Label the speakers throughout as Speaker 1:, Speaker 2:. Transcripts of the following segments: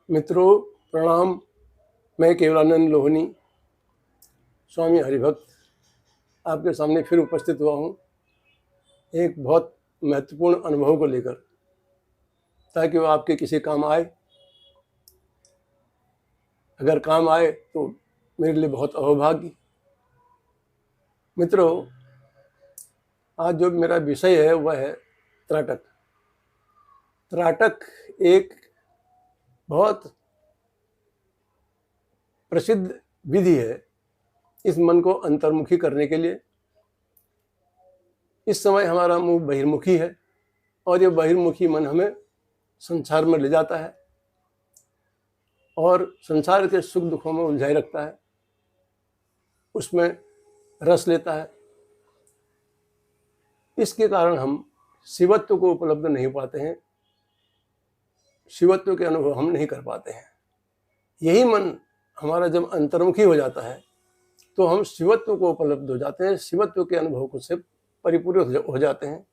Speaker 1: मित्रों प्रणाम। मैं केवलानंद लोहनी स्वामी हरिभक्त आपके सामने फिर उपस्थित हुआ हूँ एक बहुत महत्वपूर्ण अनुभव को लेकर, ताकि वो आपके किसी काम आए। अगर काम आए तो मेरे लिए बहुत अहोभाग्य। मित्रों, आज जो मेरा विषय है वह है त्राटक। त्राटक एक बहुत प्रसिद्ध विधि है इस मन को अंतर्मुखी करने के लिए। इस समय हमारा मुंह बहिर्मुखी है और ये बहिर्मुखी मन हमें संसार में ले जाता है और संसार के सुख दुखों में उलझाए रखता है, उसमें रस लेता है। इसके कारण हम शिवत्व को उपलब्ध नहीं पाते हैं, शिवत्व के अनुभव हम नहीं कर पाते हैं। यही मन हमारा जब अंतर्मुखी हो जाता है तो हम शिवत्व को उपलब्ध हो जाते हैं, शिवत्व के अनुभव को से परिपूर्ण हो जाते हैं।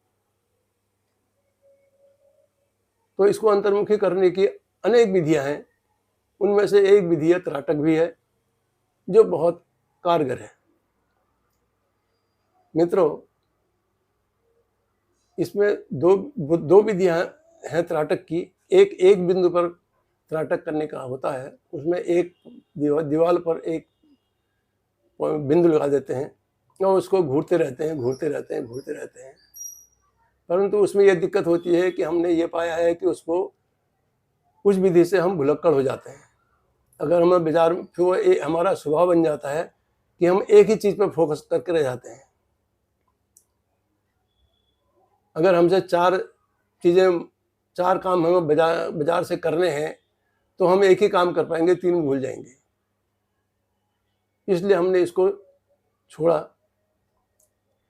Speaker 1: तो इसको अंतर्मुखी करने की अनेक विधियां हैं। उनमें से एक विधि है त्राटक भी है, जो बहुत कारगर है। मित्रों, इसमें दो विधियां हैं त्राटक की। एक बिंदु पर त्राटक करने का होता है, उसमें एक दीवार पर एक बिंदु लगा देते हैं और उसको घूरते रहते हैं। परंतु उसमें यह दिक्कत होती है कि हमने ये पाया है कि उसको उस विधि से हम भुलक्कड़ हो जाते हैं। अगर हमें विचार फिर वो हमारा स्वभाव बन जाता है कि हम एक ही चीज पर फोकस करके रह जाते हैं। अगर हमसे चार काम हमें बाजार से करने हैं तो हम एक ही काम कर पाएंगे, तीन भूल जाएंगे। इसलिए हमने इसको छोड़ा।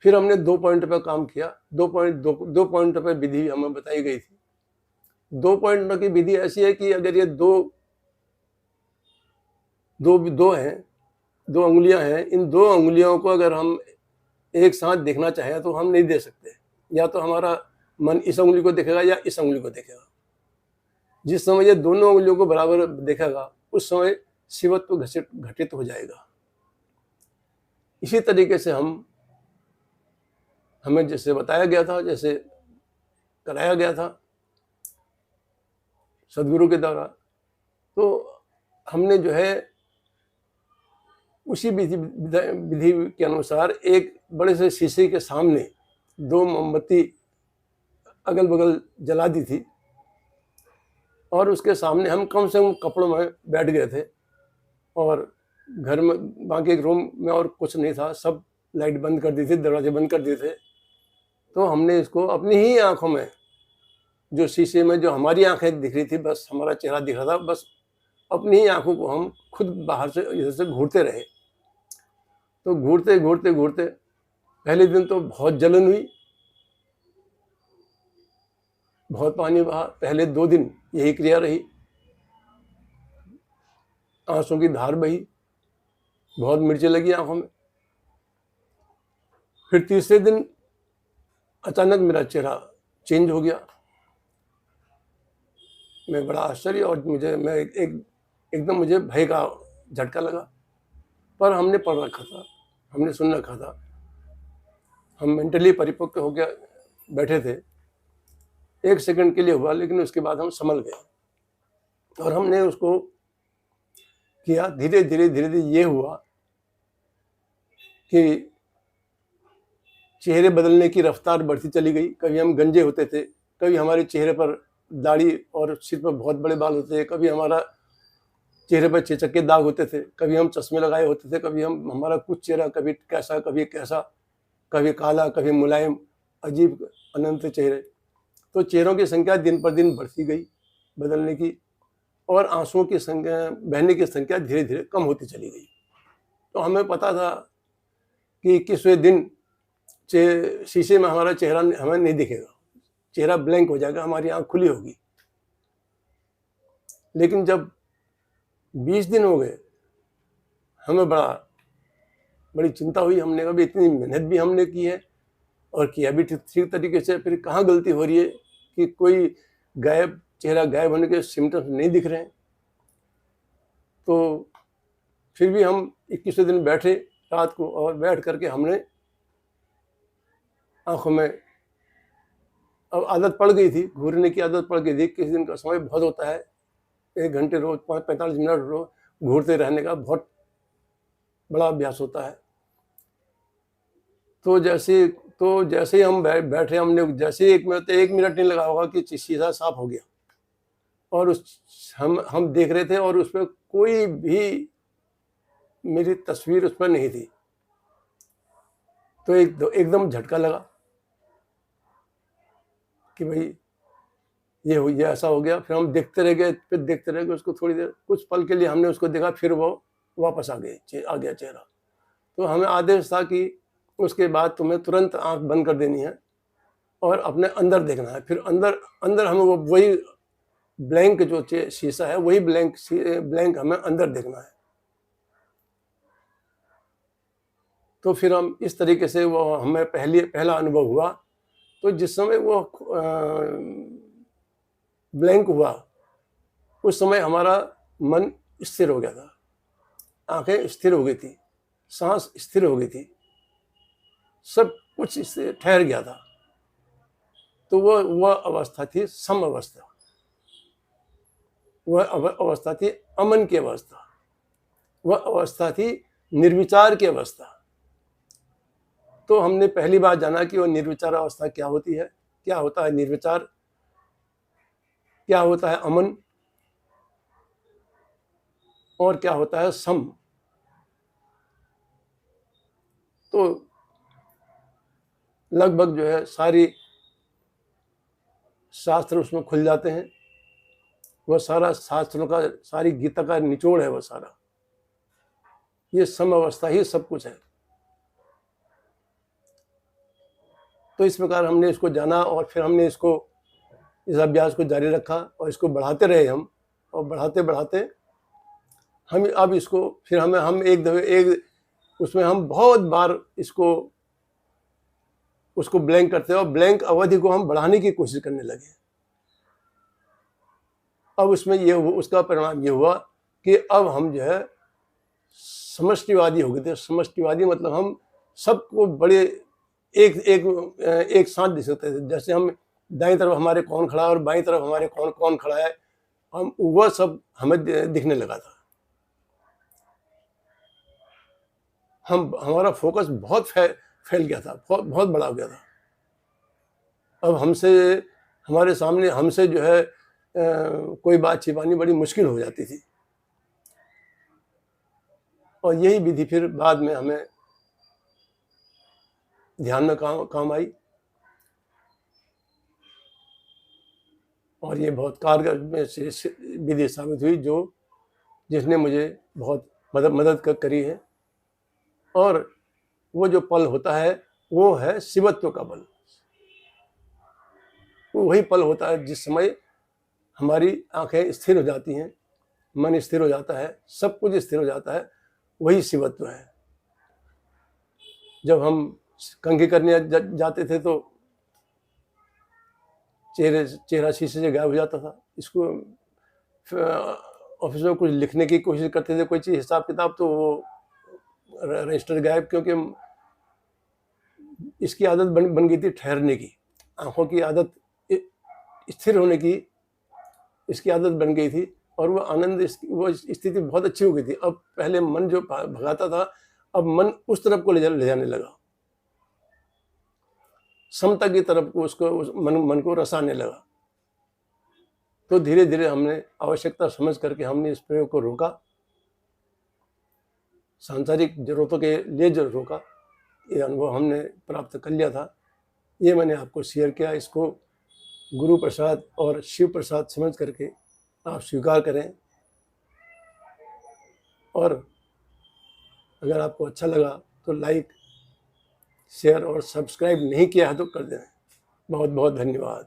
Speaker 1: फिर हमने 2 पॉइंट पर काम किया। 2 पॉइंट पर विधि हमें बताई गई थी। 2 पॉइंट की विधि ऐसी है कि अगर ये दो अंगुलियां हैं, इन 2 अंगुलियों को अगर हम एक साथ देखना चाहें तो हम नहीं दे सकते। या तो हमारा मन इस अंगुली को देखेगा या इस अंगुली को देखेगा। जिस समय ये दोनों अंगुलियों को बराबर देखेगा उस समय शिवत्व घटित हो जाएगा। इसी तरीके से हमें जैसे बताया गया था, जैसे कराया गया था सदगुरु के द्वारा, तो हमने जो है उसी विधि के अनुसार एक बड़े से शीशे के सामने 2 मोमबत्ती अगल बगल जला दी थी और उसके सामने हम कम से कम कपड़ों में बैठ गए थे। और घर में बाकी एक रूम में और कुछ नहीं था, सब लाइट बंद कर दी थी, दरवाजे बंद कर दिए थे। तो हमने इसको अपनी ही आंखों में, जो शीशे में जो हमारी आंखें दिख रही थी, बस हमारा चेहरा दिख रहा था, बस अपनी ही आंखों को हम खुद बाहर से इधर से घूरते रहे। तो घूरते पहले दिन तो बहुत जलन हुई, बहुत पानी बहा। पहले 2 दिन यही क्रिया रही, आंसू की धार बही, बहुत मिर्ची लगी आंखों में। फिर तीसरे दिन अचानक मेरा चेहरा चेंज हो गया। मैं बड़ा आश्चर्य और एकदम मुझे भय का झटका लगा। पर हमने पढ़ रखा था, हमने सुन रखा था, हम मेंटली परिपक्व हो गया बैठे थे। 1 सेकंड के लिए हुआ, लेकिन उसके बाद हम संभल गए और हमने उसको किया। धीरे धीरे ये हुआ कि चेहरे बदलने की रफ्तार बढ़ती चली गई। कभी हम गंजे होते थे, कभी हमारे चेहरे पर दाढ़ी और सिर पर बहुत बड़े बाल होते थे, कभी हमारा चेहरे पर चेचक दाग होते थे, कभी हम चश्मे लगाए होते थे, कभी हमारा कुछ चेहरा कभी कैसा कभी कैसा, कभी काला कभी मुलायम, अजीब अनंत चेहरे। तो चेहरों की संख्या दिन पर दिन बढ़ती गई बदलने की, और आंसुओं की संख्या, बहने की संख्या धीरे धीरे कम होती चली गई। तो हमें पता था कि 21वें दिन शीशे में हमारा चेहरा हमें नहीं दिखेगा, चेहरा ब्लैंक हो जाएगा, हमारी आंख खुली होगी। लेकिन जब 20 दिन हो गए, हमें बड़ी चिंता हुई। हमने कभी इतनी मेहनत भी हमने की है और किया भी ठीक तरीके से, फिर कहाँ गलती हो रही है कि कोई चेहरा गायब होने के सिम्टम्स नहीं दिख रहे हैं। तो फिर भी हम 21वें दिन बैठे रात को, और बैठ करके हमने आँखों में, अब आदत पड़ गई थी, घूरने की आदत पड़ गई थी। किसी दिन का समय बहुत होता है, 1 घंटे रोज़ 45 मिनट रोज़ घूरते रहने का बहुत बड़ा अभ्यास होता है। तो जैसे ही हम बैठे, हमने जैसे ही 1 मिनट नहीं लगा होगा कि शीशा साफ हो गया, और हम देख रहे थे और उसमें कोई भी मेरी तस्वीर उस पर नहीं थी। तो एकदम झटका लगा कि भाई ये ऐसा हो गया। फिर हम देखते रह गए उसको थोड़ी देर, कुछ पल के लिए हमने उसको देखा, फिर वो वापस आ गया चेहरा। तो हमें आदेश था कि उसके बाद तुम्हें तुरंत आंख बंद कर देनी है और अपने अंदर देखना है। फिर अंदर हमें वही ब्लैंक जो शीशा है, वही ब्लैंक हमें अंदर देखना है। तो फिर हम इस तरीके से, वो हमें पहला अनुभव हुआ। तो जिस समय वो ब्लैंक हुआ, उस समय हमारा मन स्थिर हो गया था, आंखें स्थिर हो गई थी, सांस स्थिर हो गई थी, सब कुछ इससे ठहर गया था। तो वह अवस्था थी सम अवस्था, वह अवस्था थी अमन की अवस्था, वह अवस्था थी निर्विचार की अवस्था। तो हमने पहली बार जाना कि वह निर्विचार अवस्था क्या होती है, क्या होता है निर्विचार, क्या होता है अमन, और क्या होता है सम। तो लगभग जो है सारी शास्त्र उसमें खुल जाते हैं। वह सारा शास्त्रों का, सारी गीता का निचोड़ है वह सारा। ये सम अवस्था ही सब कुछ है। तो इस प्रकार हमने इसको जाना, और फिर हमने इस अभ्यास को जारी रखा, और इसको बढ़ाते रहे हम, और बढ़ाते हम अब इसको, फिर हम एक उसमें हम बहुत बार उसको ब्लैंक करते हैं, और ब्लैंक अवधि को हम बढ़ाने की कोशिश करने लगे। अब उसमें उसका परिणाम ये हुआ कि अब हम जो है समष्टिवादी हो गए थे। समष्टिवादी मतलब हम सबको बड़े एक साथ दिख सकते थे। जैसे हम दाईं तरफ हमारे कौन खड़ा है और बाईं तरफ हमारे कौन खड़ा है, हम वह सब हमें दिखने लगा था। हमारा फोकस बहुत फैल गया था, बहुत बड़ा हो गया था। अब हमारे सामने हमसे जो है कोई बात छिपानी बड़ी मुश्किल हो जाती थी। और यही विधि फिर बाद में हमें ध्यान में काम आई, और ये बहुत कारगर विधि साबित हुई, जिसने मुझे बहुत मदद करी है। और वो जो पल होता है, वो है शिवत्व का पल। वो वही पल होता है जिस समय हमारी आंखें स्थिर हो जाती हैं, मन स्थिर हो जाता है, सब कुछ स्थिर हो जाता है, वही शिवत्व है। जब हम कंघी करने जाते थे तो चेहरा शीशे से गायब हो जाता था। इसको ऑफिस में कुछ लिखने की कोशिश करते थे, कोई चीज़ हिसाब किताब, तो वो रजिस्टर गायब, क्योंकि इसकी आदत बन गई थी ठहरने की, आंखों की आदत स्थिर होने की इसकी आदत बन गई थी, और वो वो स्थिति बहुत अच्छी हो गई थी। अब पहले मन जो भगाता था, अब मन उस तरफ को ले जाने लगा, समता की तरफ को उसको मन को रसाने लगा। तो धीरे धीरे हमने आवश्यकता समझ करके हमने इस प्रयोग को रोका, सांसारिक जरूरतों के लिए जो रोका। ये अनुभव हमने प्राप्त कर लिया था, ये मैंने आपको शेयर किया। इसको गुरु प्रसाद और शिव प्रसाद समझ करके आप स्वीकार करें, और अगर आपको अच्छा लगा तो लाइक, शेयर और सब्सक्राइब नहीं किया है तो कर दें। बहुत बहुत धन्यवाद।